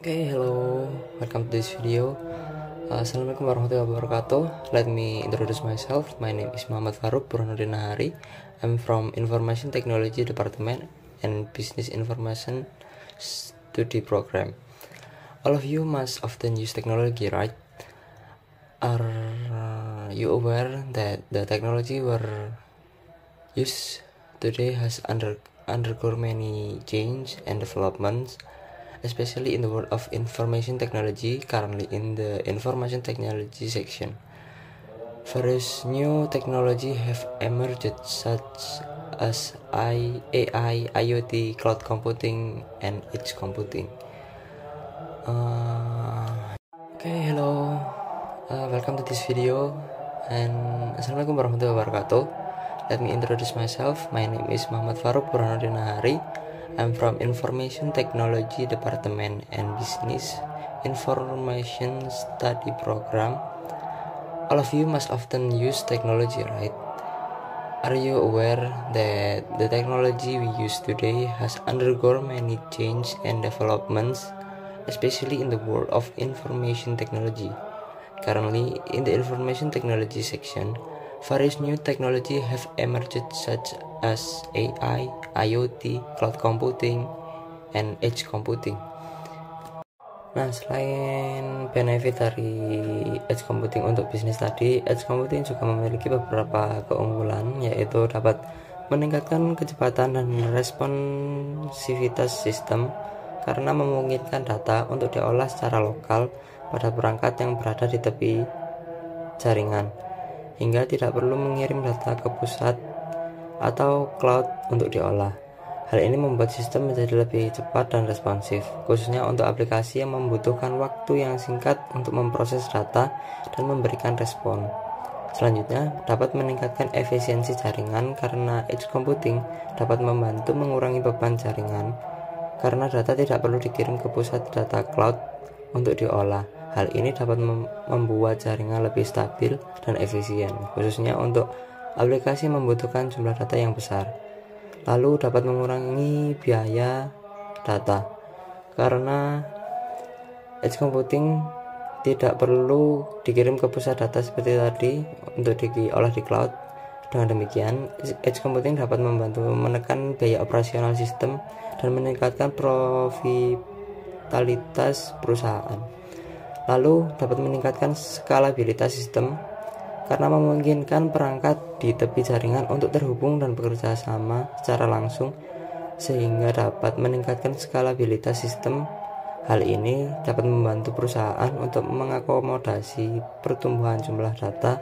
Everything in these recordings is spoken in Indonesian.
Okay, hello, welcome to this video. Assalamualaikum warahmatullahi wabarakatuh. Let me introduce myself. My name is Muhammad Faruk Burhanuddin Nahari. I'm from Information Technology Department and Business Information Study Program. All of you must often use technology, right? Are you aware that the technology we're used today has undergone many change and developments, especially in the world of information technology, currently in the information technology section. Various new technology have emerged such as AI, IoT, cloud computing, and edge computing. Okay, hello, welcome to this video, and Assalamualaikum warahmatullahi wabarakatuh. Let me introduce myself. My name is Muhammad Faruk Burhanuddin Nahari. I'm from Information Technology Department and Business Information Study Program. All of you must often use technology, right? Are you aware that the technology we use today has undergone many change and developments, especially in the world of information technology? Currently, in the information technology section, various new technology have emerged such as AI, IoT, cloud computing, and edge computing. Nah, selain benefit dari edge computing untuk bisnis tadi, edge computing juga memiliki beberapa keunggulan, yaitu dapat meningkatkan kecepatan dan responsivitas sistem karena memungkinkan data untuk diolah secara lokal pada perangkat yang berada di tepi jaringan, hingga tidak perlu mengirim data ke pusat atau cloud untuk diolah. Hal ini membuat sistem menjadi lebih cepat dan responsif, khususnya untuk aplikasi yang membutuhkan waktu yang singkat untuk memproses data dan memberikan respon. Selanjutnya, dapat meningkatkan efisiensi jaringan karena edge computing dapat membantu mengurangi beban jaringan karena data tidak perlu dikirim ke pusat data cloud untuk diolah. Hal ini dapat membuat jaringan lebih stabil dan efisien, khususnya untuk aplikasi membutuhkan jumlah data yang besar. Lalu dapat mengurangi biaya data karena edge computing tidak perlu dikirim ke pusat data seperti tadi untuk diolah di cloud. Dengan demikian, edge computing dapat membantu menekan biaya operasional sistem dan meningkatkan profitabilitas perusahaan. Lalu dapat meningkatkan skalabilitas sistem karena memungkinkan perangkat di tepi jaringan untuk terhubung dan bekerja sama secara langsung, sehingga dapat meningkatkan skalabilitas sistem. Hal ini dapat membantu perusahaan untuk mengakomodasi pertumbuhan jumlah data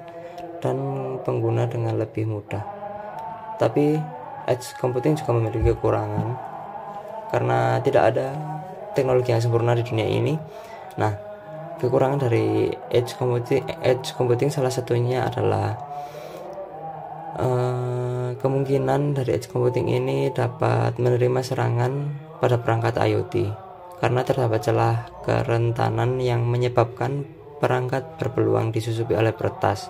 dan pengguna dengan lebih mudah. Tapi edge computing juga memiliki kekurangan karena tidak ada teknologi yang sempurna di dunia ini. Nah, kekurangan dari edge computing salah satunya adalah kemungkinan dari edge computing ini dapat menerima serangan pada perangkat IoT karena terdapat celah kerentanan yang menyebabkan perangkat berpeluang disusupi oleh peretas.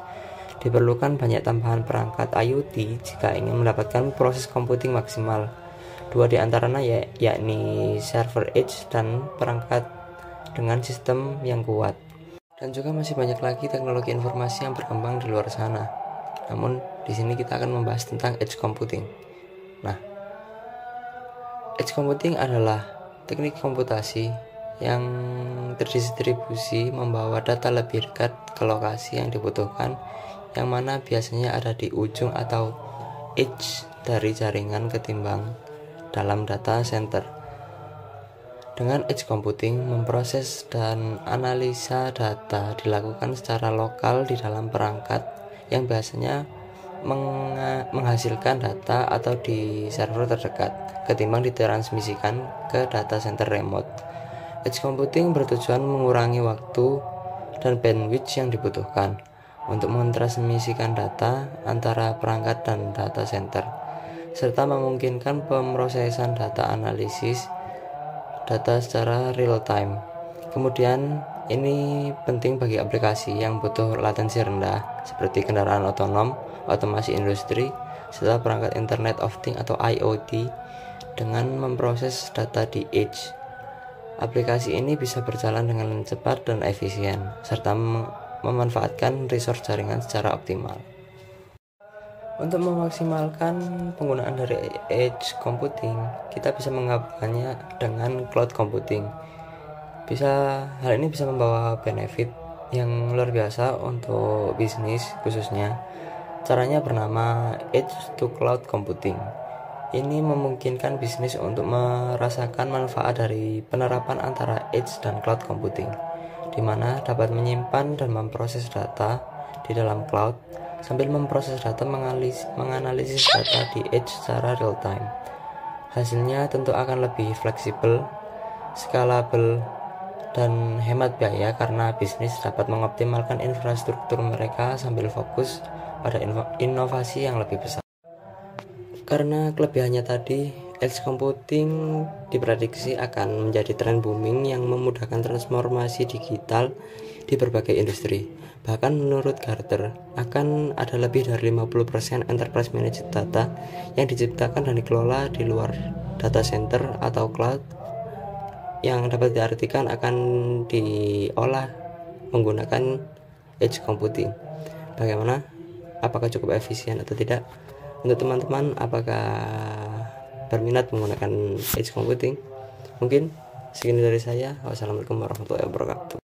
Diperlukan banyak tambahan perangkat IoT jika ingin mendapatkan proses computing maksimal. Dua di antaranya yakni server edge dan perangkat dengan sistem yang kuat. Dan juga masih banyak lagi teknologi informasi yang berkembang di luar sana. Namun di sini kita akan membahas tentang edge computing. Nah, edge computing adalah teknik komputasi yang terdistribusi membawa data lebih dekat ke lokasi yang dibutuhkan, yang mana biasanya ada di ujung atau edge dari jaringan ketimbang dalam data center. Dengan edge computing, memproses dan analisa data dilakukan secara lokal di dalam perangkat yang biasanya menghasilkan data atau di server terdekat ketimbang ditransmisikan ke data center remote. Edge computing bertujuan mengurangi waktu dan bandwidth yang dibutuhkan untuk mentransmisikan data antara perangkat dan data center, serta memungkinkan pemrosesan data analisis data secara real time. Kemudian ini penting bagi aplikasi yang butuh latensi rendah seperti kendaraan otonom, otomasi industri, serta perangkat Internet of Things atau IoT dengan memproses data di edge. Aplikasi ini bisa berjalan dengan cepat dan efisien, serta memanfaatkan resource jaringan secara optimal. Untuk memaksimalkan penggunaan dari edge computing, kita bisa menggabungkannya dengan cloud computing. Hal ini bisa membawa benefit yang luar biasa untuk bisnis khususnya. Caranya bernama Edge to Cloud Computing. Ini memungkinkan bisnis untuk merasakan manfaat dari penerapan antara edge dan cloud computing, di mana dapat menyimpan dan memproses data di dalam cloud sambil memproses data menganalisis data di edge secara real time. Hasilnya tentu akan lebih fleksibel, scalable, dan hemat biaya karena bisnis dapat mengoptimalkan infrastruktur mereka sambil fokus pada inovasi yang lebih besar. Karena kelebihannya tadi, edge computing diprediksi akan menjadi tren booming yang memudahkan transformasi digital di berbagai industri. Bahkan menurut Gartner, akan ada lebih dari 50% enterprise managed data yang diciptakan dan dikelola di luar data center atau cloud, yang dapat diartikan akan diolah menggunakan edge computing. Bagaimana? Apakah cukup efisien atau tidak? Untuk teman-teman, apakah berminat menggunakan edge computing? Mungkin segini dari saya. Wassalamualaikum warahmatullahi wabarakatuh.